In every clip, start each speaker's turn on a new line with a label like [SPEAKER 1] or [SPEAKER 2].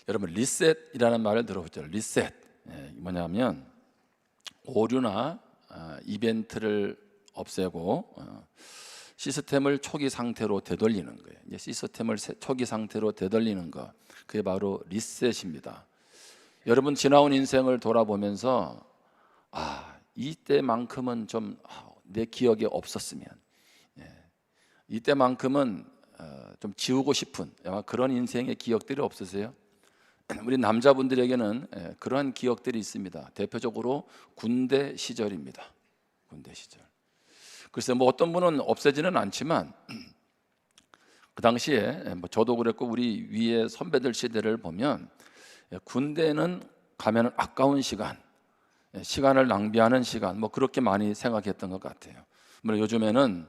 [SPEAKER 1] 여러분 리셋이라는 말을 들어보죠. 리셋. 뭐냐면 오류나 이벤트를 없애고 시스템을 초기 상태로 되돌리는 거예요. 이제 시스템을 초기 상태로 되돌리는 거, 그게 바로 리셋입니다. 여러분 지나온 인생을 돌아보면서 이때만큼은 좀 내 기억에 없었으면, 이때만큼은 좀 지우고 싶은 아마 그런 인생의 기억들이 없으세요? 우리 남자분들에게는 그러한 기억들이 있습니다. 대표적으로 군대 시절입니다. 군대 시절. 글쎄 뭐 어떤 분은 없애지는 않지만 그 당시에 저도 그랬고 우리 위에 선배들 시대를 보면 군대는 가면은 아까운 시간을 낭비하는 시간, 뭐 그렇게 많이 생각했던 것 같아요. 물론 요즘에는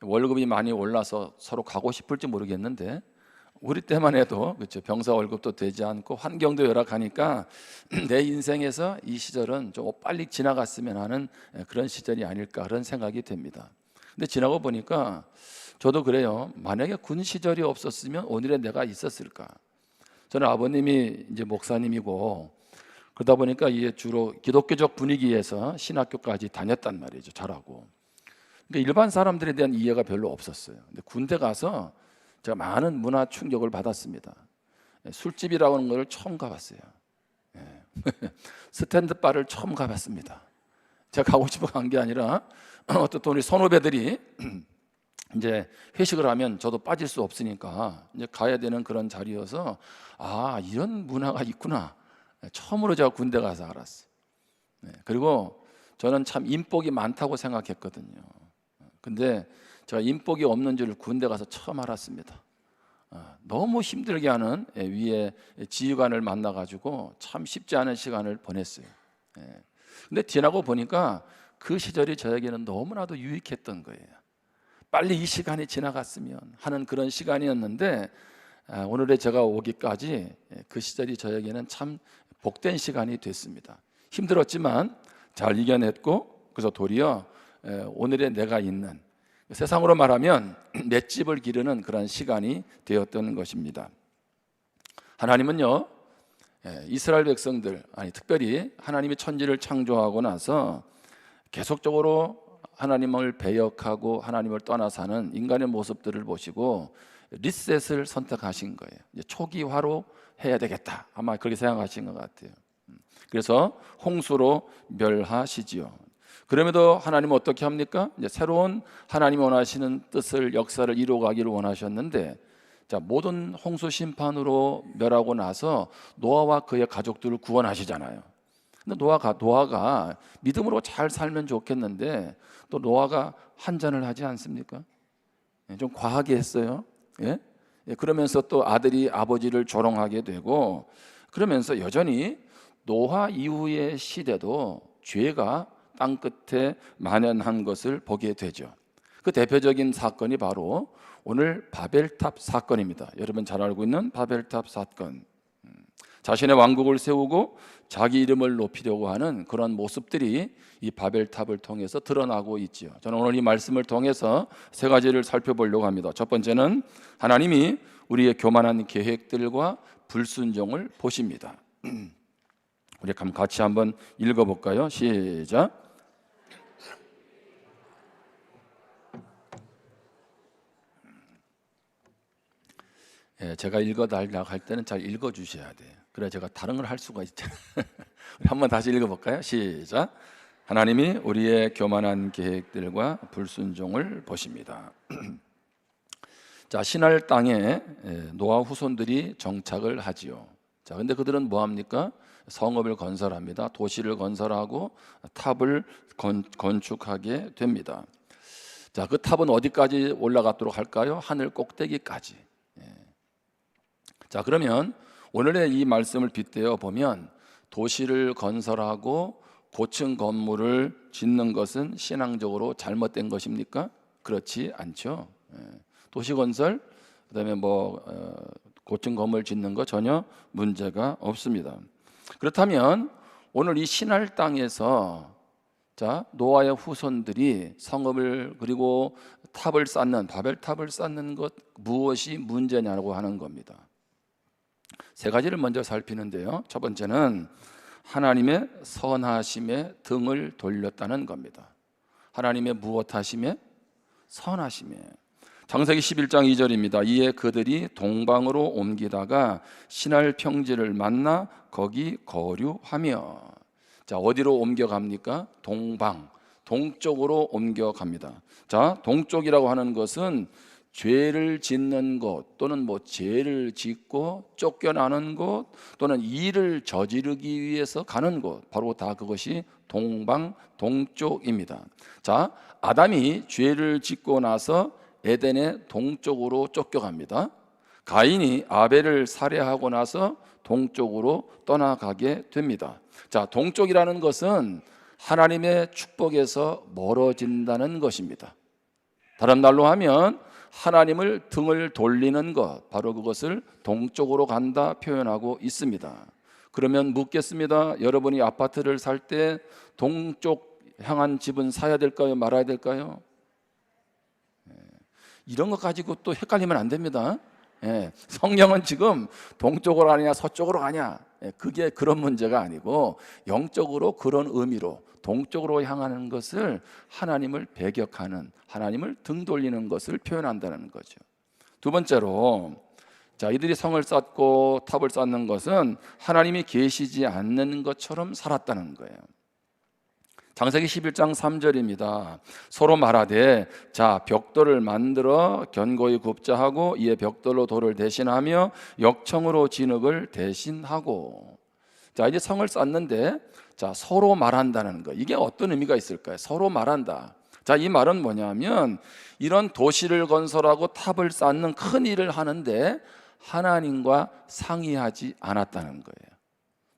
[SPEAKER 1] 월급이 많이 올라서 서로 가고 싶을지 모르겠는데 우리 때만 해도 그렇죠. 병사 월급도 되지 않고 환경도 열악하니까 내 인생에서 이 시절은 좀 빨리 지나갔으면 하는 그런 시절이 아닐까 그런 생각이 됩니다. 근데 지나고 보니까 저도 그래요. 만약에 군 시절이 없었으면 오늘의 내가 있었을까? 저는 아버님이 이제 목사님이고 그러다 보니까 이게 주로 기독교적 분위기에서 신학교까지 다녔단 말이죠. 잘하고. 그러니까 일반 사람들에 대한 이해가 별로 없었어요. 근데 군대 가서 제가 많은 문화 충격을 받았습니다. 술집이라고 하는 걸 처음 가봤어요. 스탠드바를 처음 가봤습니다. 제가 가고 싶어 간 게 아니라 어떤 우리 선후배들이 이제 회식을 하면 저도 빠질 수 없으니까 이제 가야 되는 그런 자리여서 이런 문화가 있구나. 처음으로 제가 군대 가서 알았어요. 그리고 저는 참 인복이 많다고 생각했거든요. 근데 제가 인복이 없는 줄 군대 가서 처음 알았습니다. 너무 힘들게 하는 위에 지휘관을 만나가지고 참 쉽지 않은 시간을 보냈어요. 근데 지나고 보니까 그 시절이 저에게는 너무나도 유익했던 거예요. 빨리 이 시간이 지나갔으면 하는 그런 시간이었는데 오늘의 제가 오기까지 그 시절이 저에게는 참 복된 시간이 됐습니다. 힘들었지만 잘 이겨냈고 그래서 도리어 오늘의 내가 있는, 세상으로 말하면 맷집을 기르는 그런 시간이 되었던 것입니다. 하나님은요 이스라엘 백성들, 특별히 하나님이 천지를 창조하고 나서 계속적으로 하나님을 배역하고 하나님을 떠나 사는 인간의 모습들을 보시고 리셋을 선택하신 거예요. 이제 초기화로 해야 되겠다, 아마 그렇게 생각하신 것 같아요. 그래서 홍수로 멸하시지요. 그럼에도 하나님은 어떻게 합니까? 이제 새로운 하나님이 원하시는 뜻을, 역사를 이루어가기를 원하셨는데, 모든 홍수 심판으로 멸하고 나서 노아와 그의 가족들을 구원하시잖아요. 근데 노아가 믿음으로 잘 살면 좋겠는데 또 노아가 한잔을 하지 않습니까? 좀 과하게 했어요. 그러면서 또 아들이 아버지를 조롱하게 되고, 그러면서 여전히 노아 이후의 시대도 죄가 땅 끝에 만연한 것을 보게 되죠. 그 대표적인 사건이 바로 오늘 바벨탑 사건입니다. 여러분 잘 알고 있는 바벨탑 사건. 자신의 왕국을 세우고 자기 이름을 높이려고 하는 그런 모습들이 이 바벨탑을 통해서 드러나고 있지요. 저는 오늘 이 말씀을 통해서 세 가지를 살펴보려고 합니다. 첫 번째는 하나님이 우리의 교만한 계획들과 불순종을 보십니다. 우리 같이 한번 읽어볼까요? 시작. 제가 읽어달라고 할 때는 잘 읽어주셔야 돼요. 그래야 제가 다른 걸 할 수가 있잖아요. 한번 다시 읽어볼까요? 시작. 하나님이 우리의 교만한 계획들과 불순종을 보십니다. 자, 신할 땅에 노아 후손들이 정착을 하지요. 자, 근데 그들은 뭐 합니까? 성읍을 건설합니다. 도시를 건설하고 탑을 건축하게 됩니다. 자, 그 탑은 어디까지 올라가도록 할까요? 하늘 꼭대기까지. 자, 그러면 오늘의 이 말씀을 빗대어 보면 도시를 건설하고 고층 건물을 짓는 것은 신앙적으로 잘못된 것입니까? 그렇지 않죠. 도시 건설, 그다음에 고층 건물 짓는 거 전혀 문제가 없습니다. 그렇다면 오늘 이 신할 땅에서 노아의 후손들이 성읍을 그리고 탑을 쌓는 바벨탑을 쌓는 것, 무엇이 문제냐고 하는 겁니다. 세 가지를 먼저 살피는데요. 첫 번째는 하나님의 선하심에 등을 돌렸다는 겁니다. 하나님의 무엇하심에? 선하심에. 창세기 11장 2절입니다. 이에 그들이 동방으로 옮기다가 신할 평지를 만나 거기 거류하며. 자, 어디로 옮겨갑니까? 동방, 동쪽으로 옮겨갑니다. 자, 동쪽이라고 하는 것은 죄를 짓는 곳, 또는 죄를 짓고 쫓겨나는 곳, 또는 일을 저지르기 위해서 가는 곳, 바로 다 그것이 동방, 동쪽입니다. 자, 아담이 죄를 짓고 나서 에덴의 동쪽으로 쫓겨갑니다. 가인이 아벨을 살해하고 나서 동쪽으로 떠나가게 됩니다. 자, 동쪽이라는 것은 하나님의 축복에서 멀어진다는 것입니다. 다른 말로 하면 하나님을 등을 돌리는 것, 바로 그것을 동쪽으로 간다 표현하고 있습니다. 그러면 묻겠습니다. 여러분이 아파트를 살 때 동쪽 향한 집은 사야 될까요? 말아야 될까요? 이런 거 가지고 또 헷갈리면 안 됩니다. 성령은 지금 동쪽으로 가냐 서쪽으로 가냐, 그게 그런 문제가 아니고 영적으로 그런 의미로 동쪽으로 향하는 것을 하나님을 배격하는, 하나님을 등 돌리는 것을 표현한다는 거죠. 두 번째로, 자, 이들이 성을 쌓고 탑을 쌓는 것은 하나님이 계시지 않는 것처럼 살았다는 거예요. 창세기 11장 3절입니다. 서로 말하되 자, 벽돌을 만들어 견고히 굽자 하고 이에 벽돌로 돌을 대신하며 역청으로 진흙을 대신하고. 자, 이제 성을 쌓는데, 자, 서로 말한다는 거, 이게 어떤 의미가 있을까요? 서로 말한다. 자, 이 말은 뭐냐면 이런 도시를 건설하고 탑을 쌓는 큰 일을 하는데 하나님과 상의하지 않았다는 거예요.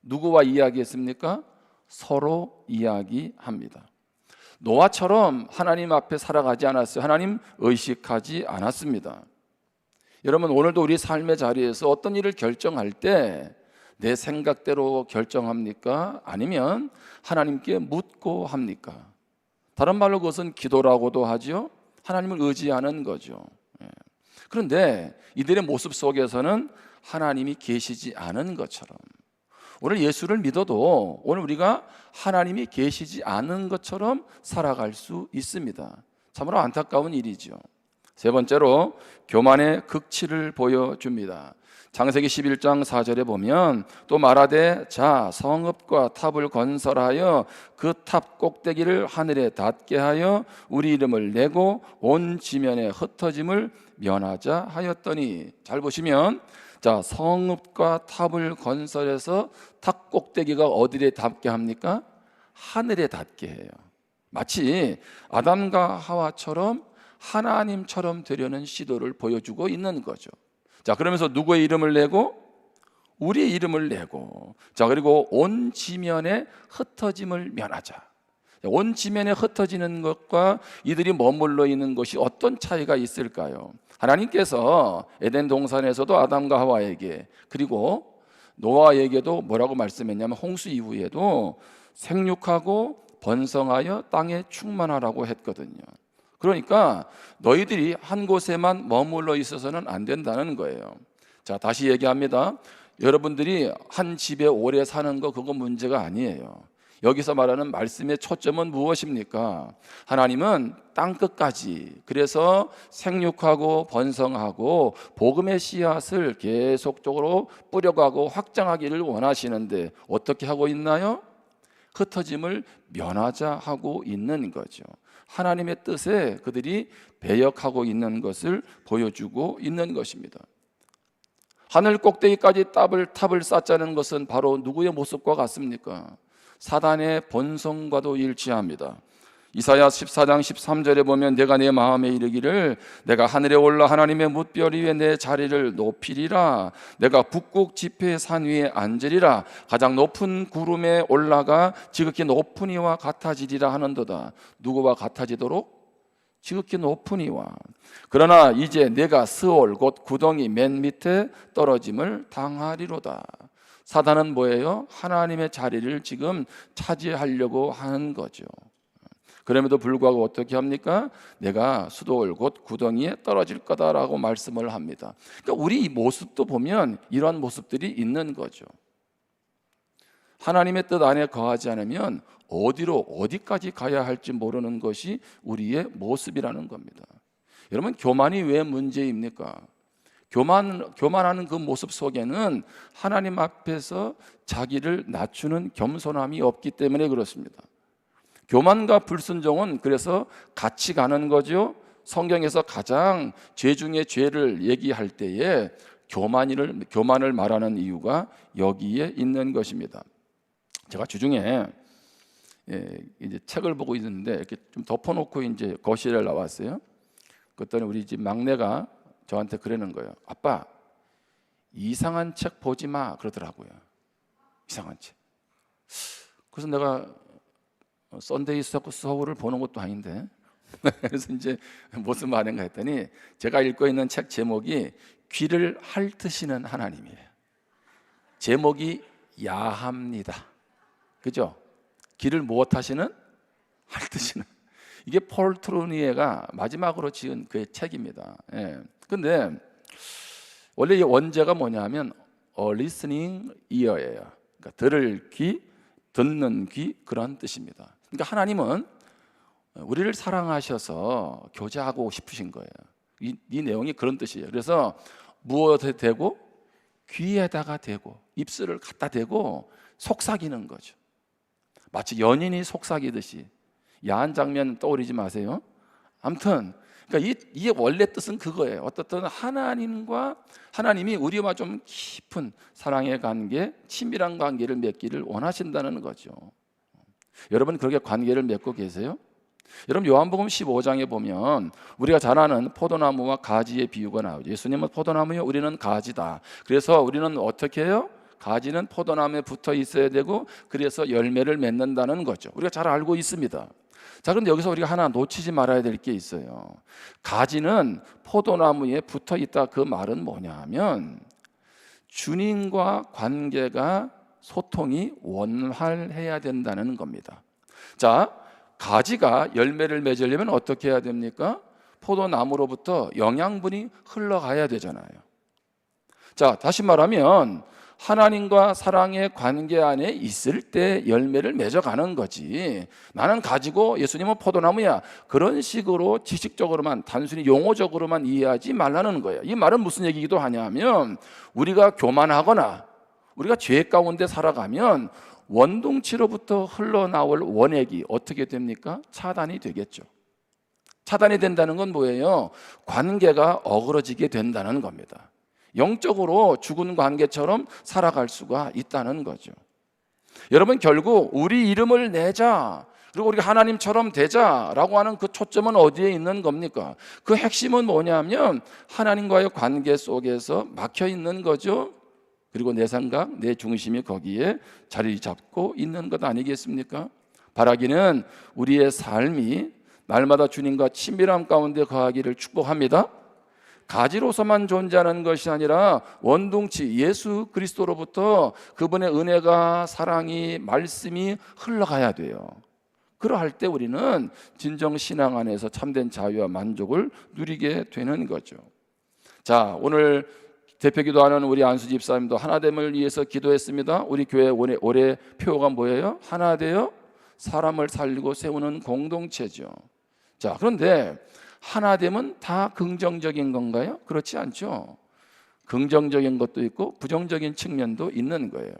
[SPEAKER 1] 누구와 이야기했습니까? 서로 이야기합니다. 노아처럼 하나님 앞에 살아가지 않았어요. 하나님 의식하지 않았습니다. 여러분, 오늘도 우리 삶의 자리에서 어떤 일을 결정할 때 내 생각대로 결정합니까? 아니면 하나님께 묻고 합니까? 다른 말로 그것은 기도라고도 하죠. 하나님을 의지하는 거죠. 그런데 이들의 모습 속에서는 하나님이 계시지 않은 것처럼, 오늘 예수를 믿어도 오늘 우리가 하나님이 계시지 않은 것처럼 살아갈 수 있습니다. 참으로 안타까운 일이죠. 세 번째로, 교만의 극치를 보여줍니다. 창세기 11장 4절에 보면 또 말하되 자, 성읍과 탑을 건설하여 그 탑 꼭대기를 하늘에 닿게 하여 우리 이름을 내고 온 지면에 흩어짐을 면하자 하였더니. 잘 보시면, 자, 성읍과 탑을 건설해서 탑 꼭대기가 어디에 닿게 합니까? 하늘에 닿게 해요. 마치 아담과 하와처럼 하나님처럼 되려는 시도를 보여주고 있는 거죠. 자, 그러면서 누구의 이름을 내고? 우리의 이름을 내고, 자, 그리고 온 지면에 흩어짐을 면하자. 온 지면에 흩어지는 것과 이들이 머물러 있는 것이 어떤 차이가 있을까요? 하나님께서 에덴 동산에서도 아담과 하와에게, 그리고 노아에게도 뭐라고 말씀했냐면 홍수 이후에도 생육하고 번성하여 땅에 충만하라고 했거든요. 그러니까 너희들이 한 곳에만 머물러 있어서는 안 된다는 거예요. 자, 다시 얘기합니다. 여러분들이 한 집에 오래 사는 거, 그거 문제가 아니에요. 여기서 말하는 말씀의 초점은 무엇입니까? 하나님은 땅끝까지, 그래서 생육하고 번성하고 복음의 씨앗을 계속적으로 뿌려가고 확장하기를 원하시는데 어떻게 하고 있나요? 흩어짐을 면하자 하고 있는 거죠. 하나님의 뜻에 그들이 배역하고 있는 것을 보여주고 있는 것입니다. 하늘 꼭대기까지 탑을 쌓자는 것은 바로 누구의 모습과 같습니까? 사단의 본성과도 일치합니다. 이사야 14장 13절에 보면 내가 내 마음에 이르기를 내가 하늘에 올라 하나님의 뭇별 위에 내 자리를 높이리라. 내가 북극 지폐 산 위에 앉으리라. 가장 높은 구름에 올라가 지극히 높은 이와 같아지리라 하는도다. 누구와 같아지도록? 지극히 높은 이와. 그러나 이제 내가 스올 곧 구덩이 맨 밑에 떨어짐을 당하리로다. 사단은 뭐예요? 하나님의 자리를 지금 차지하려고 하는 거죠. 그럼에도 불구하고 어떻게 합니까? 내가 수도올 곧 구덩이에 떨어질 거다라고 말씀을 합니다. 그러니까 우리 이 모습도 보면 이러한 모습들이 있는 거죠. 하나님의 뜻 안에 거하지 않으면 어디까지 가야 할지 모르는 것이 우리의 모습이라는 겁니다. 여러분, 교만이 왜 문제입니까? 교만하는 그 모습 속에는 하나님 앞에서 자기를 낮추는 겸손함이 없기 때문에 그렇습니다. 교만과 불순종은 그래서 같이 가는 거죠. 성경에서 가장 죄 중에 죄를 얘기할 때에 교만을 말하는 이유가 여기에 있는 것입니다. 제가 주중에 이제 책을 보고 있는데 이렇게 좀 덮어놓고 이제 거실에 나왔어요. 그랬더니 우리 집 막내가 저한테 그러는 거예요. 아빠, 이상한 책 보지 마 그러더라고요. 이상한 책. 그래서 내가 썬데이 서울을 보는 것도 아닌데 그래서 이제 무슨 말인가 했더니 제가 읽고 있는 책 제목이 귀를 핥으시는 하나님이에요. 제목이 야합니다. 그죠? 귀를 무엇하시는? 핥으시는. 이게 폴 트루니에가 마지막으로 지은 그 책입니다. 근데 원래 이 원제가 뭐냐면 a listening ear예요. 그러니까 들을 귀, 듣는 귀, 그런 뜻입니다. 그러니까 하나님은 우리를 사랑하셔서 교제하고 싶으신 거예요. 이 내용이 그런 뜻이에요. 그래서 무엇에 대고? 귀에다가 대고 입술을 갖다 대고 속삭이는 거죠. 마치 연인이 속삭이듯이. 야한 장면 떠오르지 마세요. 아무튼 그러니까 이 원래 뜻은 그거예요. 어떻든 하나님이 우리와 좀 깊은 사랑의 관계, 친밀한 관계를 맺기를 원하신다는 거죠. 여러분 그렇게 관계를 맺고 계세요? 여러분 요한복음 15장에 보면 우리가 잘 아는 포도나무와 가지의 비유가 나오죠. 예수님은 포도나무요, 우리는 가지다. 그래서 우리는 어떻게 해요? 가지는 포도나무에 붙어 있어야 되고 그래서 열매를 맺는다는 거죠. 우리가 잘 알고 있습니다. 자, 그런데 여기서 우리가 하나 놓치지 말아야 될 게 있어요. 가지는 포도나무에 붙어 있다. 그 말은 뭐냐 하면 주님과 관계가 소통이 원활해야 된다는 겁니다. 자, 가지가 열매를 맺으려면 어떻게 해야 됩니까? 포도나무로부터 영양분이 흘러가야 되잖아요. 자, 다시 말하면 하나님과 사랑의 관계 안에 있을 때 열매를 맺어가는 거지. 나는 가지고 예수님은 포도나무야. 그런 식으로 지식적으로만 단순히 용어적으로만 이해하지 말라는 거예요. 이 말은 무슨 얘기기도 하냐면 우리가 교만하거나 우리가 죄 가운데 살아가면 원동치로부터 흘러나올 원액이 어떻게 됩니까? 차단이 되겠죠. 차단이 된다는 건 뭐예요? 관계가 어그러지게 된다는 겁니다. 영적으로 죽은 관계처럼 살아갈 수가 있다는 거죠. 여러분 결국 우리 이름을 내자, 그리고 우리가 하나님처럼 되자라고 하는 그 초점은 어디에 있는 겁니까? 그 핵심은 뭐냐면 하나님과의 관계 속에서 막혀 있는 거죠. 그리고 내 생각, 내 중심이 거기에 자리 잡고 있는 것 아니겠습니까? 바라기는 우리의 삶이 날마다 주님과 친밀함 가운데 거하기를 축복합니다. 가지로서만 존재하는 것이 아니라 원동치 예수 그리스도로부터 그분의 은혜가, 사랑이, 말씀이 흘러가야 돼요. 그러할 때 우리는 진정 신앙 안에서 참된 자유와 만족을 누리게 되는 거죠. 자, 오늘 대표기도하는 우리 안수 집사님도 하나됨을 위해서 기도했습니다. 우리 교회 올해 표어가 뭐예요? 하나 되어 사람을 살리고 세우는 공동체죠. 자, 그런데 하나됨은 다 긍정적인 건가요? 그렇지 않죠. 긍정적인 것도 있고 부정적인 측면도 있는 거예요.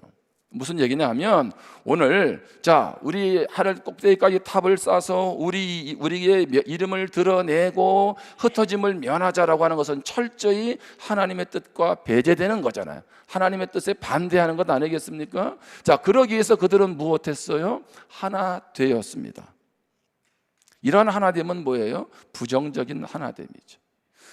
[SPEAKER 1] 무슨 얘기냐 하면 오늘 자, 우리 하늘 꼭대기까지 탑을 쌓아서 우리의 이름을 드러내고 흩어짐을 면하자라고 하는 것은 철저히 하나님의 뜻과 배제되는 거잖아요. 하나님의 뜻에 반대하는 것 아니겠습니까? 자, 그러기 위해서 그들은 무엇했어요? 하나 되었습니다. 이러한 하나됨은 뭐예요? 부정적인 하나됨이죠.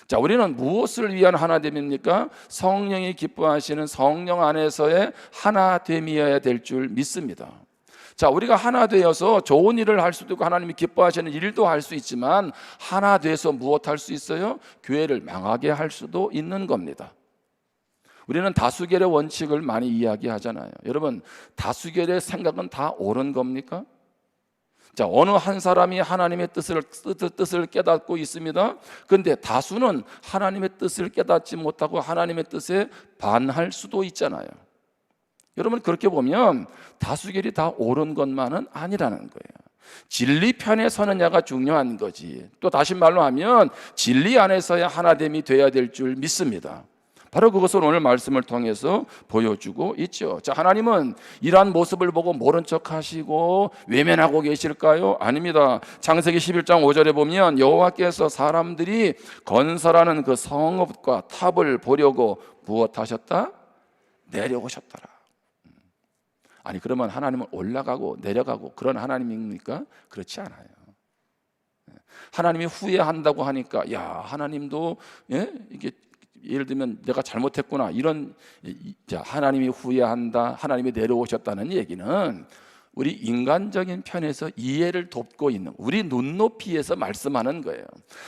[SPEAKER 1] 자, 우리는 무엇을 위한 하나됨입니까? 성령이 기뻐하시는 성령 안에서의 하나됨이어야 될 줄 믿습니다. 자, 우리가 하나 되어서 좋은 일을 할 수도 있고 하나님이 기뻐하시는 일도 할 수 있지만 하나 돼서 무엇 할 수 있어요? 교회를 망하게 할 수도 있는 겁니다. 우리는 다수결의 원칙을 많이 이야기하잖아요. 여러분, 다수결의 생각은 다 옳은 겁니까? 자, 어느 한 사람이 하나님의 뜻을 깨닫고 있습니다. 그런데 다수는 하나님의 뜻을 깨닫지 못하고 하나님의 뜻에 반할 수도 있잖아요. 여러분, 그렇게 보면 다수결이 다 옳은 것만은 아니라는 거예요. 진리 편에 서느냐가 중요한 거지. 또 다시 말로 하면 진리 안에서야 하나됨이 돼야 될 줄 믿습니다. 바로 그것을 오늘 말씀을 통해서 보여주고 있죠. 자, 하나님은 이러한 모습을 보고 모른 척 하시고 외면하고 계실까요? 아닙니다. 창세기 11장 5절에 보면 여호와께서 사람들이 건설하는 그 성읍과 탑을 보려고 무엇하셨다? 내려오셨더라. 아니, 그러면 하나님은 올라가고 내려가고 그런 하나님입니까? 그렇지 않아요. 하나님이 후회한다고 하니까 야, 하나님도 이게 예를 들면 내가 잘못했구나 이런, 하나님이 후회한다, 하나님이 내려오셨다는 얘기는 우리 인간적인 편에서 이해를 돕고 있는 우리 눈높이에서 말씀하는 거예요.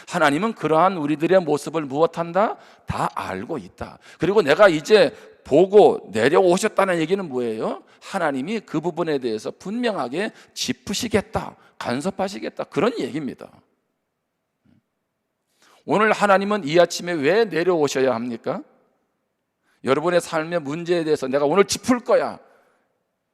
[SPEAKER 1] 하나님은 그러한 우리들의 모습을 무엇한다? 다 알고 있다. 그리고 내가 이제 보고 내려오셨다는 얘기는 뭐예요? 하나님이 그 부분에 대해서 분명하게 짚으시겠다, 간섭하시겠다, 그런 얘기입니다. 오늘 하나님은 이 아침에 왜 내려오셔야 합니까? 여러분의 삶의 문제에 대해서 내가 오늘 짚을 거야,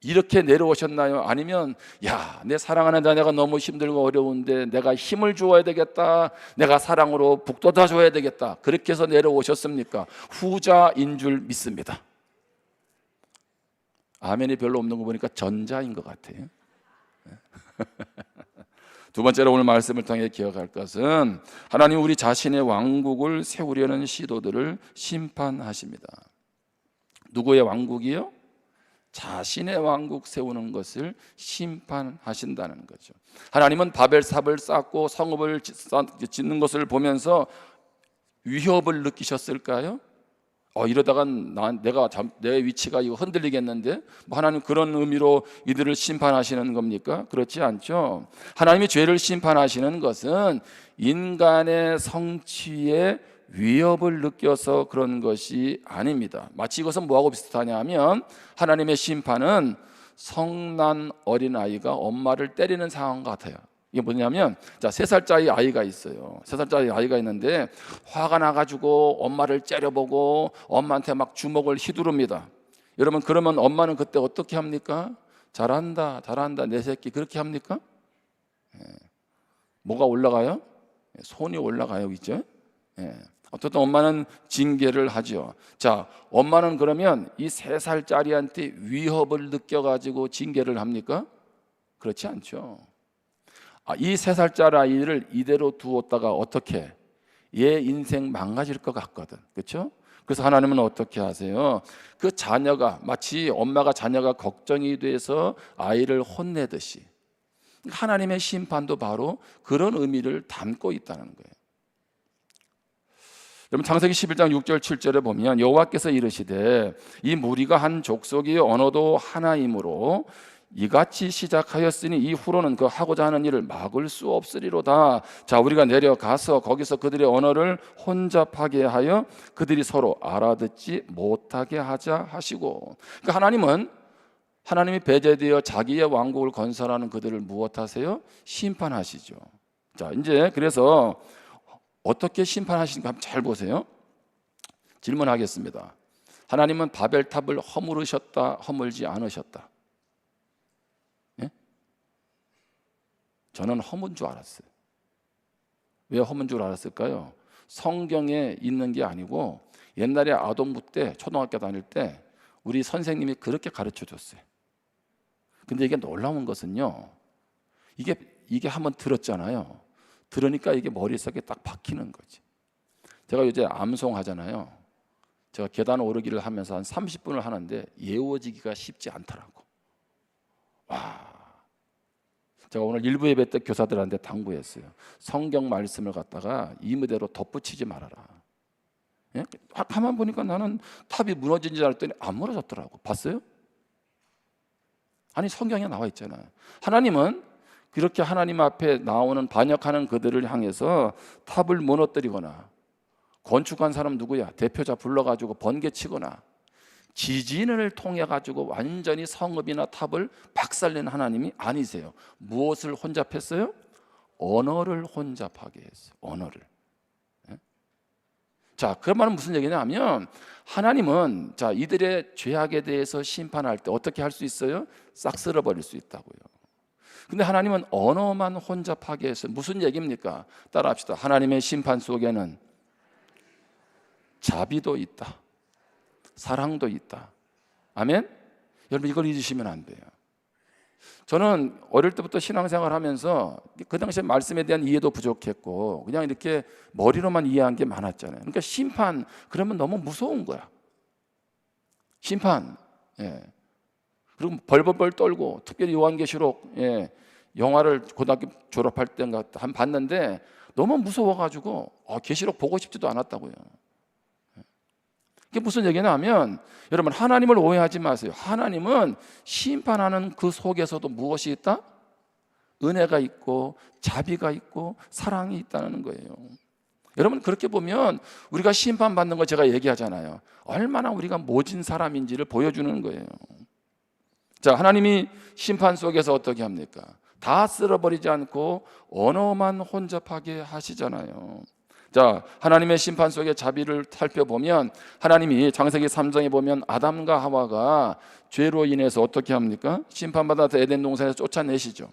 [SPEAKER 1] 이렇게 내려오셨나요? 아니면 야, 내 사랑하는 자녀가 너무 힘들고 어려운데 내가 힘을 주어야 되겠다, 내가 사랑으로 북돋아 줘야 되겠다, 그렇게 해서 내려오셨습니까? 후자인 줄 믿습니다. 아멘이 별로 없는 거 보니까 전자인 것 같아요. 두 번째로 오늘 말씀을 통해 기억할 것은 하나님 우리 자신의 왕국을 세우려는 시도들을 심판하십니다. 누구의 왕국이요? 자신의 왕국 세우는 것을 심판하신다는 거죠. 하나님은 바벨탑을 쌓고 성읍을 짓는 것을 보면서 위협을 느끼셨을까요? 이러다가 내 위치가 이거 흔들리겠는데, 하나님 그런 의미로 이들을 심판하시는 겁니까? 그렇지 않죠. 하나님이 죄를 심판하시는 것은 인간의 성취에 위협을 느껴서 그런 것이 아닙니다. 마치 이것은 뭐하고 비슷하냐 하면 하나님의 심판은 성난 어린아이가 엄마를 때리는 상황 같아요. 이게 뭐냐면, 자, 3살짜리 아이가 있어요. 3살짜리 아이가 있는데 화가 나가지고 엄마를 째려보고 엄마한테 막 주먹을 휘두릅니다. 여러분, 그러면 엄마는 그때 어떻게 합니까? 잘한다, 잘한다, 내 새끼, 그렇게 합니까? 뭐가 올라가요? 손이 올라가요, 그죠? 어쨌든 엄마는 징계를 하죠. 자, 엄마는 그러면 이 3살짜리한테 위협을 느껴가지고 징계를 합니까? 그렇지 않죠. 이 3살짜리 아이를 이대로 두었다가 어떻게? 얘 인생 망가질 것 같거든, 그렇죠? 그래서 하나님은 어떻게 하세요? 그 자녀가 마치 엄마가 자녀가 걱정이 돼서 아이를 혼내듯이 하나님의 심판도 바로 그런 의미를 담고 있다는 거예요. 여러분, 창세기 11장 6절 7절에 보면 여호와께서 이르시되 이 무리가 한 족속이 언어도 하나이므로 이같이 시작하였으니 이후로는 그 하고자 하는 일을 막을 수 없으리로다. 자, 우리가 내려가서 거기서 그들의 언어를 혼잡하게 하여 그들이 서로 알아듣지 못하게 하자 하시고, 그러니까 하나님이 배제되어 자기의 왕국을 건설하는 그들을 무엇하세요? 심판하시죠. 자, 이제 그래서 어떻게 심판하시는가 한번 잘 보세요. 질문하겠습니다. 하나님은 바벨탑을 허물으셨다, 허물지 않으셨다? 예? 저는 허문 줄 알았어요. 왜 허문 줄 알았을까요? 성경에 있는 게 아니고 옛날에 아동부 때, 초등학교 다닐 때 우리 선생님이 그렇게 가르쳐 줬어요. 근데 이게 놀라운 것은요, 이게 한번 들었잖아요. 들으니까 이게 머릿속에 딱 박히는 거지. 제가 요새 암송 하잖아요. 제가 계단 오르기를 하면서 한 30분을 하는데 예워지기가 쉽지 않더라고. 와, 제가 오늘 일부 예배 때 교사들한테 당부했어요. 성경 말씀을 갖다가 이 무대로 덧붙이지 말아라. 예? 가만 보니까 나는 탑이 무너진 줄 알았더니 안 무너졌더라고. 봤어요? 아니, 성경에 나와 있잖아요. 하나님은 그렇게 하나님 앞에 나오는 반역하는 그들을 향해서 탑을 무너뜨리거나, 건축한 사람 누구야? 대표자 불러가지고 번개치거나, 지진을 통해 가지고 완전히 성읍이나 탑을 박살낸 하나님이 아니세요. 무엇을 혼잡했어요? 언어를 혼잡하게 했어요. 언어를. 자, 그 말은 무슨 얘기냐면 하나님은 자, 이들의 죄악에 대해서 심판할 때 어떻게 할 수 있어요? 싹 쓸어버릴 수 있다고요. 근데 하나님은 언어만 혼잡하게 했어요. 무슨 얘기입니까? 따라합시다. 하나님의 심판 속에는 자비도 있다, 사랑도 있다. 아멘? 여러분, 이걸 잊으시면 안 돼요. 저는 어릴 때부터 신앙생활 하면서 그 당시에 말씀에 대한 이해도 부족했고 그냥 이렇게 머리로만 이해한 게 많았잖아요. 그러니까 심판 그러면 너무 무서운 거야. 심판. 예. 그리고 벌벌벌 떨고, 특별히 요한계시록 영화를 고등학교 졸업할 때인가 한 봤는데 너무 무서워가지고 계시록 보고 싶지도 않았다고요. 이게 무슨 얘기냐면 여러분, 하나님을 오해하지 마세요. 하나님은 심판하는 그 속에서도 무엇이 있다? 은혜가 있고 자비가 있고 사랑이 있다는 거예요. 여러분, 그렇게 보면 우리가 심판받는 거 제가 얘기하잖아요. 얼마나 우리가 모진 사람인지를 보여주는 거예요. 자, 하나님이 심판 속에서 어떻게 합니까? 다 쓸어버리지 않고 언어만 혼잡하게 하시잖아요. 자, 하나님의 심판 속의 자비를 살펴보면 하나님이 창세기 3장에 보면 아담과 하와가 죄로 인해서 어떻게 합니까? 심판받아서 에덴 동산에서 쫓아내시죠.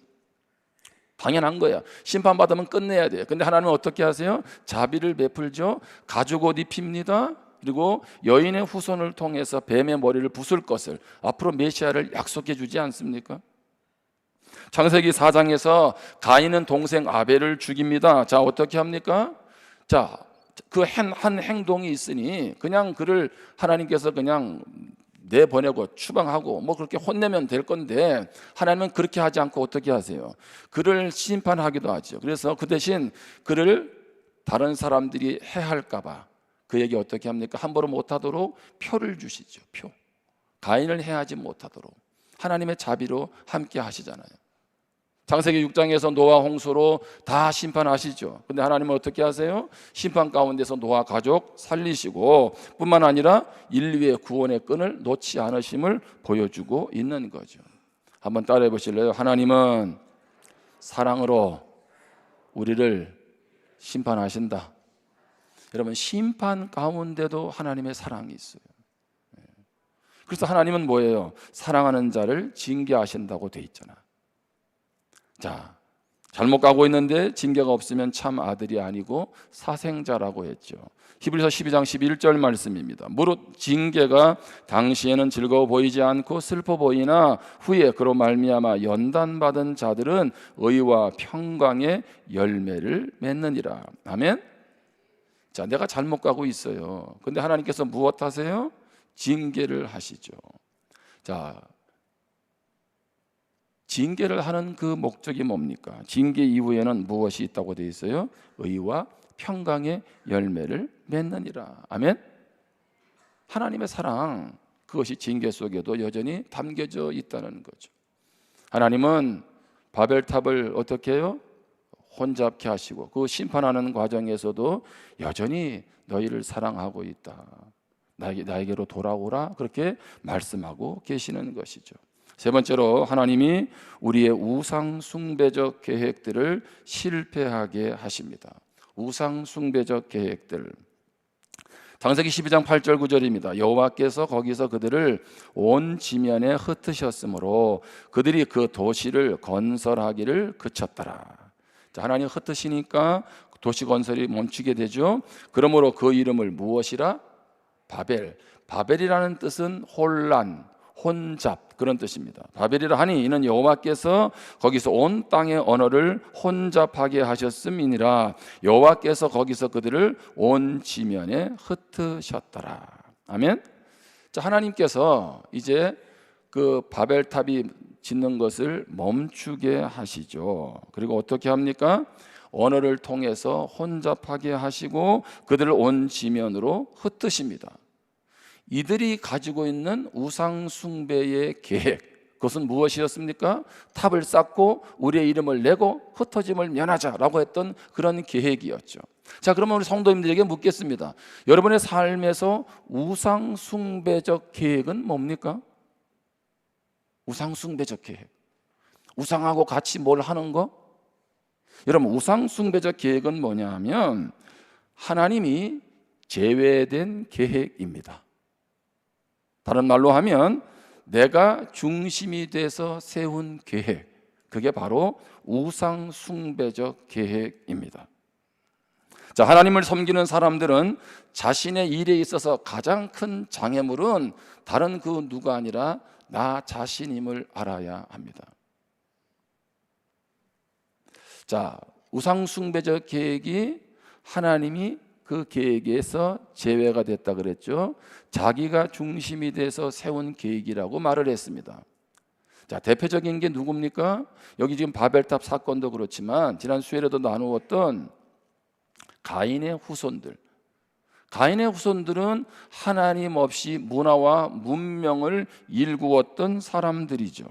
[SPEAKER 1] 당연한 거야. 심판받으면 끝내야 돼요. 근데 하나님은 어떻게 하세요? 자비를 베풀죠. 가죽 옷 입힙니다. 그리고 여인의 후손을 통해서 뱀의 머리를 부술 것을 앞으로 메시아를 약속해 주지 않습니까? 창세기 4장에서 가인은 동생 아벨을 죽입니다. 자, 어떻게 합니까? 자, 그 한 행동이 있으니 그냥 그를 하나님께서 그냥 내보내고 추방하고 뭐 그렇게 혼내면 될 건데 하나님은 그렇게 하지 않고 어떻게 하세요? 그를 심판하기도 하죠. 그래서 그 대신 그를 다른 사람들이 해할까 봐 그에게 어떻게 합니까? 함부로 못하도록 표를 주시죠. 표. 가인을 해하지 못하도록 하나님의 자비로 함께 하시잖아요. 창세기 6장에서 노아 홍수로 다 심판하시죠. 근데 하나님은 어떻게 하세요? 심판 가운데서 노아 가족 살리시고 뿐만 아니라 인류의 구원의 끈을 놓지 않으심을 보여주고 있는 거죠. 한번 따라해 보실래요? 하나님은 사랑으로 우리를 심판하신다. 여러분, 심판 가운데도 하나님의 사랑이 있어요. 그래서 하나님은 뭐예요? 사랑하는 자를 징계하신다고 돼 있잖아. 자, 잘못 가고 있는데 징계가 없으면 참 아들이 아니고 사생자라고 했죠. 히브리서 12장 11절 말씀입니다. 무릇 징계가 당시에는 즐거워 보이지 않고 슬퍼 보이나 후에 그로 말미암아 연단받은 자들은 의와 평강의 열매를 맺느니라. 아멘. 자, 내가 잘못 가고 있어요. 근데 하나님께서 무엇 하세요? 징계를 하시죠. 자, 징계를 하는 그 목적이 뭡니까? 징계 이후에는 무엇이 있다고 되어 있어요? 의와 평강의 열매를 맺느니라. 아멘. 하나님의 사랑, 그것이 징계 속에도 여전히 담겨져 있다는 거죠. 하나님은 바벨탑을 어떻게 해요? 혼잡케 하시고 그 심판하는 과정에서도 여전히 너희를 사랑하고 있다. 나에게로 돌아오라. 그렇게 말씀하고 계시는 것이죠. 세 번째로 하나님이 우리의 우상 숭배적 계획들을 실패하게 하십니다. 우상 숭배적 계획들. 창세기 12장 8절 9절입니다. 여호와께서 거기서 그들을 온 지면에 흩으셨으므로 그들이 그 도시를 건설하기를 그쳤더라. 자, 하나님 흩으시니까 도시 건설이 멈추게 되죠. 그러므로 그 이름을 무엇이라? 바벨. 바벨이라는 뜻은 혼란, 혼잡, 그런 뜻입니다. 바벨이라 하니 이는 여호와께서 거기서 온 땅의 언어를 혼잡하게 하셨음이니라. 여호와께서 거기서 그들을 온 지면에 흩으셨더라. 아멘. 자, 하나님께서 이제 그 바벨탑이 짓는 것을 멈추게 하시죠. 그리고 어떻게 합니까? 언어를 통해서 혼잡하게 하시고 그들을 온 지면으로 흩으십니다. 이들이 가지고 있는 우상 숭배의 계획, 그것은 무엇이었습니까? 탑을 쌓고 우리의 이름을 내고 흩어짐을 면하자라고 했던 그런 계획이었죠. 자, 그러면 우리 성도님들에게 묻겠습니다. 여러분의 삶에서 우상 숭배적 계획은 뭡니까? 우상 숭배적 계획. 우상하고 같이 뭘 하는 거? 여러분, 우상 숭배적 계획은 뭐냐 하면 하나님이 제외된 계획입니다. 다른 말로 하면 내가 중심이 돼서 세운 계획, 그게 바로 우상 숭배적 계획입니다. 자, 하나님을 섬기는 사람들은 자신의 일에 있어서 가장 큰 장애물은 다른 그 누가 아니라 나 자신임을 알아야 합니다. 자, 우상 숭배적 계획이 하나님이 그 계획에서 제외가 됐다 그랬죠. 자기가 중심이 돼서 세운 계획이라고 말을 했습니다. 자, 대표적인 게 누굽니까? 여기 지금 바벨탑 사건도 그렇지만 지난 수요일에도 나누었던 가인의 후손들. 가인의 후손들은 하나님 없이 문화와 문명을 일구었던 사람들이죠.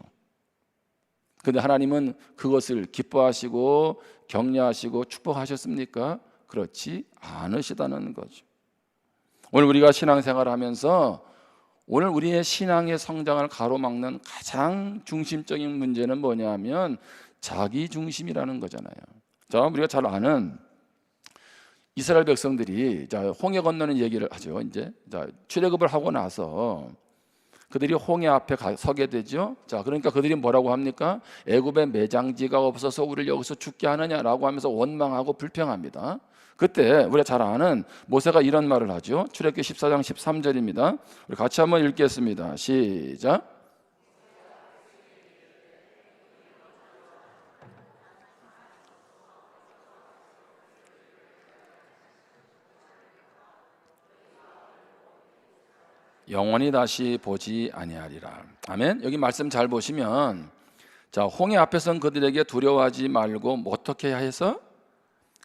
[SPEAKER 1] 그런데 하나님은 그것을 기뻐하시고 격려하시고 축복하셨습니까? 그렇지 않으시다는 거죠. 오늘 우리가 신앙생활을 하면서 오늘 우리의 신앙의 성장을 가로막는 가장 중심적인 문제는 뭐냐면 자기 중심이라는 거잖아요. 자, 우리가 잘 아는 이스라엘 백성들이 홍해 건너는 얘기를 하죠. 이제 출애굽을 하고 나서 그들이 홍해 앞에 서게 되죠. 자, 그러니까 그들이 뭐라고 합니까? 애굽에 매장지가 없어서 우리를 여기서 죽게 하느냐라고 하면서 원망하고 불평합니다. 그때 우리가 잘 아는 모세가 이런 말을 하죠. 출애굽기 14장 13절입니다. 우리 같이 한번 읽겠습니다. 시작. 영원히 다시 보지 아니하리라. 아멘. 여기 말씀 잘 보시면 자, 홍해 앞에서는 그들에게 두려워하지 말고 어떻게 해서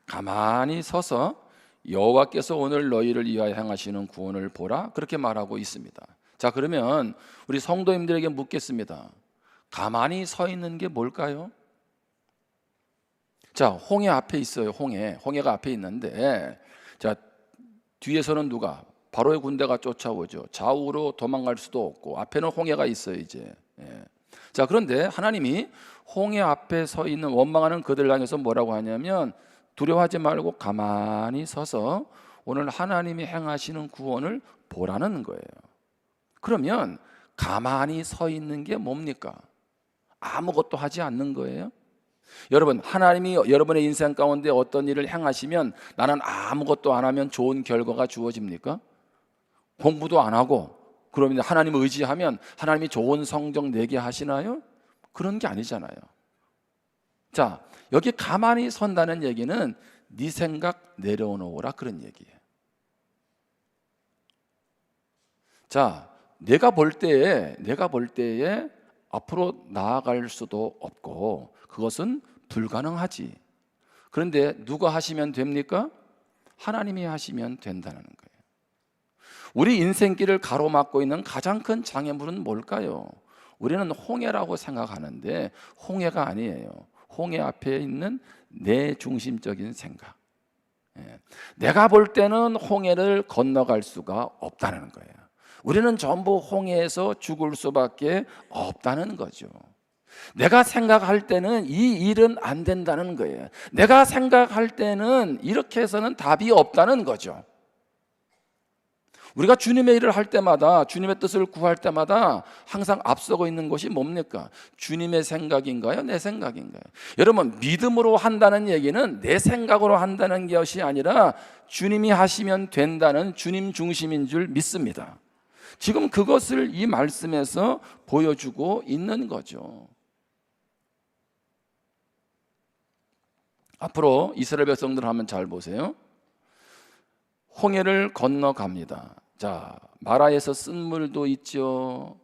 [SPEAKER 1] 가만히 서서 여호와께서 오늘 너희를 위하여 행하시는 구원을 보라, 그렇게 말하고 있습니다. 자, 그러면 우리 성도님들에게 묻겠습니다. 가만히 서 있는 게 뭘까요? 자, 홍해 앞에 있어요. 홍해가 앞에 있는데 자, 뒤에서는 누가? 바로의 군대가 쫓아오죠. 좌우로 도망갈 수도 없고 앞에는 홍해가 있어요 이제. 자, 그런데 하나님이 홍해 앞에 서 있는 원망하는 그들 향해서 뭐라고 하냐면 두려워하지 말고 가만히 서서 오늘 하나님이 행하시는 구원을 보라는 거예요. 그러면 가만히 서 있는 게 뭡니까? 아무것도 하지 않는 거예요. 여러분, 하나님이 여러분의 인생 가운데 어떤 일을 행하시면 나는 아무것도 안 하면 좋은 결과가 주어집니까? 공부도 안 하고 그러면 하나님을 의지하면 하나님이 좋은 성적 내게 하시나요? 그런 게 아니잖아요. 자, 여기 가만히 선다는 얘기는 네 생각 내려놓으라, 그런 얘기예요. 자, 내가 볼 때에 앞으로 나아갈 수도 없고 그것은 불가능하지. 그런데 누가 하시면 됩니까? 하나님이 하시면 된다는 거예요. 우리 인생길을 가로막고 있는 가장 큰 장애물은 뭘까요? 우리는 홍해라고 생각하는데 홍해가 아니에요. 홍해 앞에 있는 내 중심적인 생각. 내가 볼 때는 홍해를 건너갈 수가 없다는 거예요. 우리는 전부 홍해에서 죽을 수밖에 없다는 거죠. 내가 생각할 때는 이 일은 안 된다는 거예요. 내가 생각할 때는 이렇게 해서는 답이 없다는 거죠. 우리가 주님의 일을 할 때마다, 주님의 뜻을 구할 때마다 항상 앞서고 있는 것이 뭡니까? 주님의 생각인가요? 내 생각인가요? 여러분, 믿음으로 한다는 얘기는 내 생각으로 한다는 것이 아니라 주님이 하시면 된다는 주님 중심인 줄 믿습니다. 지금 그것을 이 말씀에서 보여주고 있는 거죠. 앞으로 이스라엘 백성들 한번 잘 보세요. 홍해를 건너갑니다. 자, 마라에서 쓴 물도 있죠.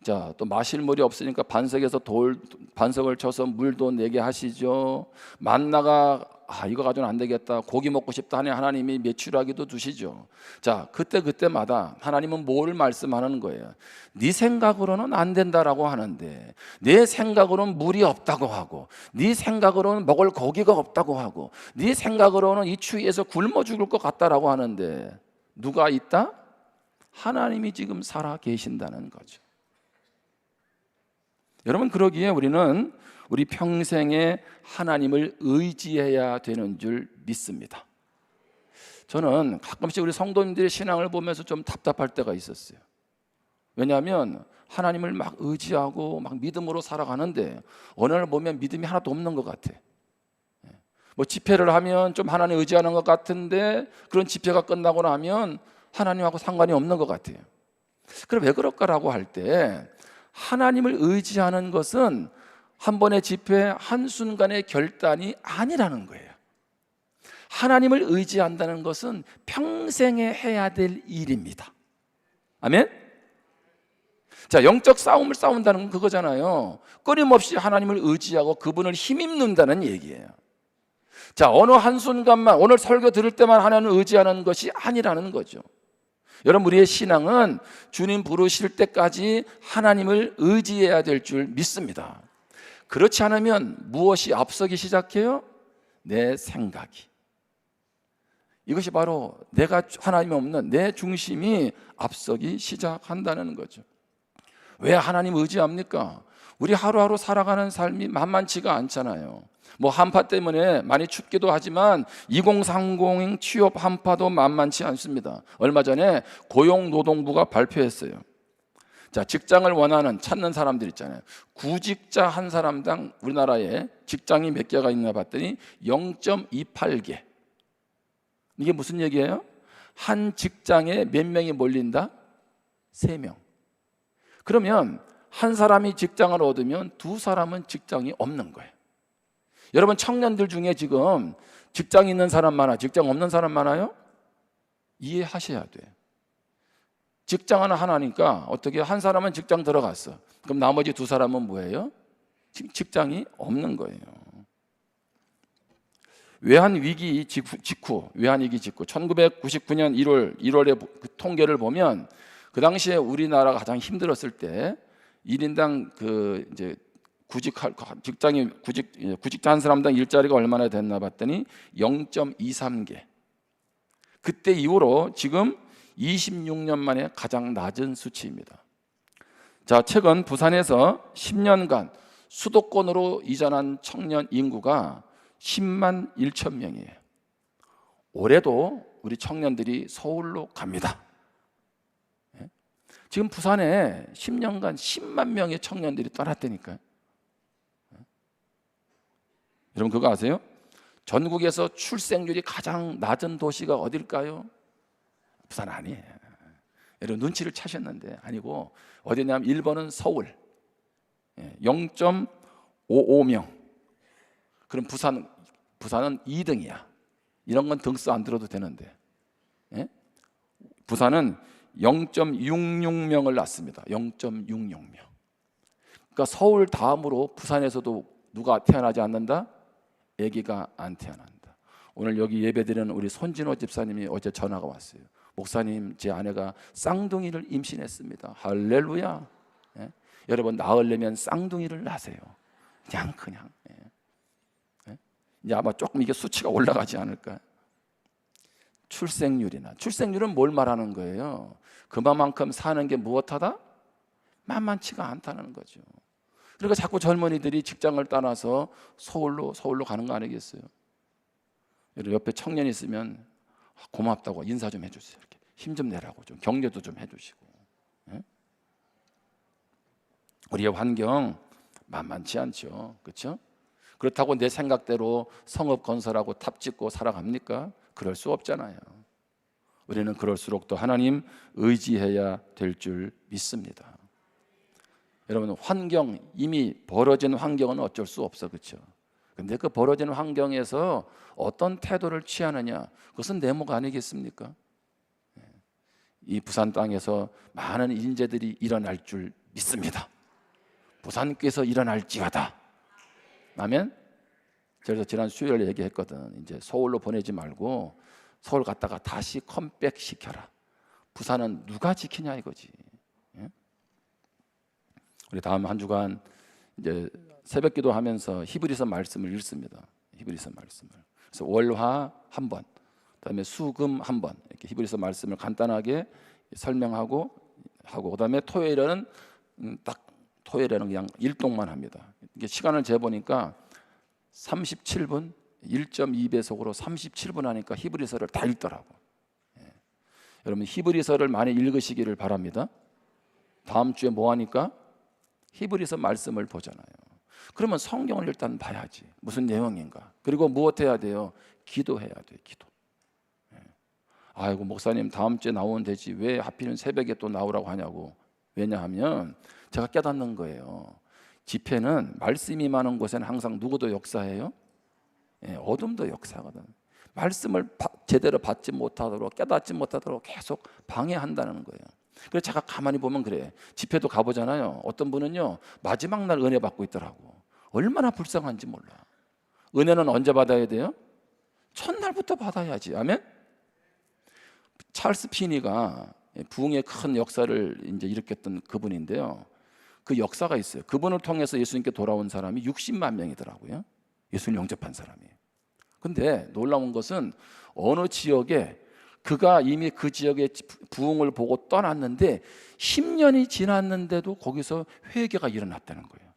[SPEAKER 1] 자, 또 마실 물이 없으니까 반석을 쳐서 물도 내게 하시죠. 만나가 이거 가지고는 안 되겠다, 고기 먹고 싶다 하니 하나님이 메추라기도 두시죠. 자, 그때마다 하나님은 뭘 말씀하는 거예요? 네 생각으로는 안 된다라고 하는데, 내 생각으로는 물이 없다고 하고, 네 생각으로는 먹을 고기가 없다고 하고, 네 생각으로는 이 추위에서 굶어 죽을 것 같다라고 하는데, 누가 있다? 하나님이 지금 살아 계신다는 거죠. 여러분, 그러기에 우리는 우리 평생에 하나님을 의지해야 되는 줄 믿습니다. 저는 가끔씩 우리 성도님들의 신앙을 보면서 좀 답답할 때가 있었어요. 왜냐하면 하나님을 막 의지하고 막 믿음으로 살아가는데 어느 날 보면 믿음이 하나도 없는 것 같아. 뭐 집회를 하면 좀 하나님 의지하는 것 같은데 그런 집회가 끝나고 나면 하나님하고 상관이 없는 것 같아요. 그럼 왜 그럴까라고 할 때, 하나님을 의지하는 것은 한 번의 집회 한순간의 결단이 아니라는 거예요. 하나님을 의지한다는 것은 평생에 해야 될 일입니다. 아멘? 자, 영적 싸움을 싸운다는 건 그거잖아요. 끊임없이 하나님을 의지하고 그분을 힘입는다는 얘기예요. 자, 어느 한순간만, 오늘 설교 들을 때만 하나님을 의지하는 것이 아니라는 거죠. 여러분, 우리의 신앙은 주님 부르실 때까지 하나님을 의지해야 될 줄 믿습니다. 그렇지 않으면 무엇이 앞서기 시작해요? 내 생각이. 이것이 바로 내가 하나님이 없는 내 중심이 앞서기 시작한다는 거죠. 왜 하나님 의지합니까? 우리 하루하루 살아가는 삶이 만만치가 않잖아요. 뭐 한파 때문에 많이 춥기도 하지만 2030 취업 한파도 만만치 않습니다. 얼마 전에 고용노동부가 발표했어요. 자, 직장을 찾는 사람들 있잖아요. 구직자 한 사람당 우리나라에 직장이 몇 개가 있나 봤더니 0.28개. 이게 무슨 얘기예요? 한 직장에 몇 명이 몰린다? 3명. 그러면 한 사람이 직장을 얻으면 두 사람은 직장이 없는 거예요. 여러분, 청년들 중에 지금 직장 있는 사람 많아, 직장 없는 사람 많아요? 이해하셔야 돼요. 직장 하나니까 어떻게 한 사람은 직장 들어갔어. 그럼 나머지 두 사람은 뭐예요? 직장이 없는 거예요. 외환위기 직후 1999년 1월에 그 통계를 보면 그 당시에 우리나라가 가장 힘들었을 때 1인당 구직자 한 사람당 일자리가 얼마나 됐나 봤더니 0.23개. 그때 이후로 지금 26년 만에 가장 낮은 수치입니다. 자, 최근 부산에서 10년간 수도권으로 이전한 청년 인구가 10만 1천 명이에요. 올해도 우리 청년들이 서울로 갑니다. 지금 부산에 10년간 10만 명의 청년들이 떠났다니까요. 여러분, 그거 아세요? 전국에서 출생률이 가장 낮은 도시가 어딜까요? 부산 아니에요. 여러분, 눈치를 차셨는데 아니고 어디냐면 1번은 서울 0.55명. 그럼 부산은 2등이야. 이런 건 등수 안 들어도 되는데, 부산은 0.66명을 낳습니다. 0.66명. 그러니까 서울 다음으로 부산에서도 누가 태어나지 않는다? 아기가 안 태어난다. 오늘 여기 예배드리는 우리 손진호 집사님이 어제 전화가 왔어요. 목사님, 제 아내가 쌍둥이를 임신했습니다. 할렐루야. 여러분, 낳으려면 쌍둥이를 낳으세요. 그냥. 이제 아마 조금 이게 수치가 올라가지 않을까. 출생률은 뭘 말하는 거예요? 그만큼 사는 게 무엇하다? 만만치가 않다는 거죠. 그러니까 자꾸 젊은이들이 직장을 떠나서 서울로 가는 거 아니겠어요? 여러분, 옆에 청년이 있으면 고맙다고 인사 좀 해주세요. 이렇게 힘 좀 내라고 좀 격려도 좀 해주시고. 우리의 환경 만만치 않죠, 그렇죠? 그렇다고 내 생각대로 성읍 건설하고 탑 짓고 살아갑니까? 그럴 수 없잖아요. 우리는 그럴수록 또 하나님 의지해야 될 줄 믿습니다. 여러분, 이미 벌어진 환경은 어쩔 수 없어, 그렇죠? 근데 그 벌어진 환경에서 어떤 태도를 취하느냐, 그것은 내목 아니겠습니까? 이 부산 땅에서 많은 인재들이 일어날 줄 믿습니다. 부산께서 일어날지어다. 아멘. 그래서 지난 수요일에 얘기했거든. 이제 서울로 보내지 말고 서울 갔다가 다시 컴백 시켜라. 부산은 누가 지키냐 이거지. 예? 우리 다음 한 주간 이제 새벽기도 하면서 히브리서 말씀을 읽습니다. 히브리서 말씀을. 그래서 월화 한 번, 그다음에 수금 한 번, 이렇게 히브리서 말씀을 간단하게 설명하고 그다음에 토요일에는 그냥 일독만 합니다. 이게 시간을 재보니까 37분, 1.2배속으로 37분 하니까 히브리서를 다 읽더라고. 예. 여러분 히브리서를 많이 읽으시기를 바랍니다. 다음 주에 뭐 하니까? 히브리서 말씀을 보잖아요. 그러면 성경을 일단 봐야지. 무슨 내용인가? 그리고 무엇 해야 돼요? 기도해야 돼요. 기도. 예. 아이고 목사님 다음 주에 나오면 되지 왜 하필은 새벽에 또 나오라고 하냐고. 왜냐하면 제가 깨닫는 거예요. 집회는 말씀이 많은 곳에는 항상 누구도 역사해요? 예, 어둠도 역사거든. 말씀을 제대로 받지 못하도록 깨닫지 못하도록 계속 방해한다는 거예요. 그래서 제가 가만히 보면 그래. 집회도 가보잖아요. 어떤 분은요 마지막 날 은혜 받고 있더라고. 얼마나 불쌍한지 몰라. 은혜는 언제 받아야 돼요? 첫날부터 받아야지. 아멘. 찰스 피니가 부흥의 큰 역사를 이제 일으켰던 그분인데요. 그 역사가 있어요. 그분을 통해서 예수님께 돌아온 사람이 60만 명이더라고요. 예수님 영접한 사람이. 근데 놀라운 것은 어느 지역에 그가 이미 그 지역의 부흥을 보고 떠났는데 10년이 지났는데도 거기서 회개가 일어났다는 거예요.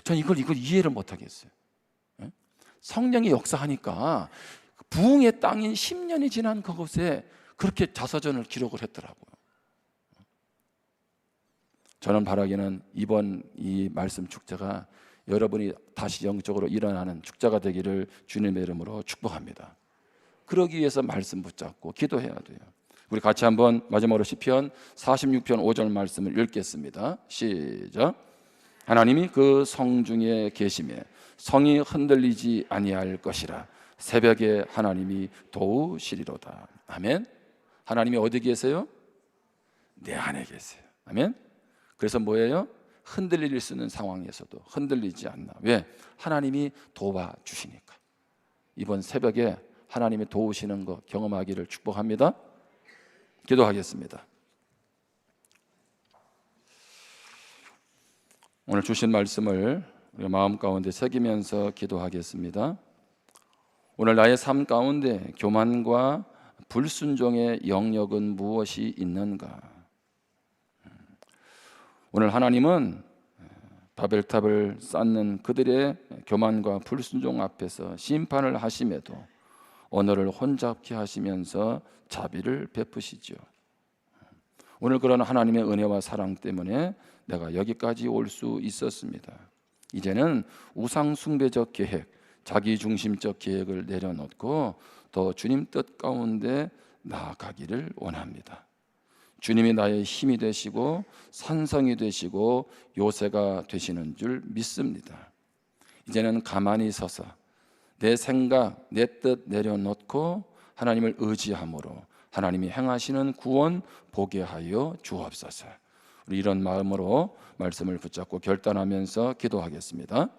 [SPEAKER 1] 전 이걸 이해를 못 하겠어요. 성령이 역사하니까 부흥의 땅인 10년이 지난 그곳에 그렇게 자서전을 기록을 했더라고요. 저는 바라기는 이번 이 말씀 축제가 여러분이 다시 영적으로 일어나는 축제가 되기를 주님의 이름으로 축복합니다. 그러기 위해서 말씀 붙잡고 기도해야 돼요. 우리 같이 한번 마지막으로 시편 46편 5절 말씀을 읽겠습니다. 시작. 하나님이 그 성 중에 계심에 성이 흔들리지 아니할 것이라. 새벽에 하나님이 도우시리로다. 아멘. 하나님이 어디 계세요? 내 안에 계세요. 아멘. 그래서 뭐예요? 흔들릴 수 있는 상황에서도 흔들리지 않나. 왜? 하나님이 도와주시니까. 이번 새벽에 하나님이 도우시는 거 경험하기를 축복합니다. 기도하겠습니다. 오늘 주신 말씀을 우리 마음 가운데 새기면서 기도하겠습니다. 오늘 나의 삶 가운데 교만과 불순종의 영역은 무엇이 있는가? 오늘 하나님은 바벨탑을 쌓는 그들의 교만과 불순종 앞에서 심판을 하심에도 언어를 혼잡케 하시면서 자비를 베푸시죠. 오늘 그런 하나님의 은혜와 사랑 때문에 내가 여기까지 올 수 있었습니다. 이제는 우상 숭배적 계획, 자기중심적 계획을 내려놓고 더 주님 뜻 가운데 나아가기를 원합니다. 주님이 나의 힘이 되시고 산성이 되시고 요새가 되시는 줄 믿습니다. 이제는 가만히 서서 내 생각, 내 뜻 내려놓고 하나님을 의지함으로 하나님이 행하시는 구원 보게 하여 주옵소서. 우리 이런 마음으로 말씀을 붙잡고 결단하면서 기도하겠습니다.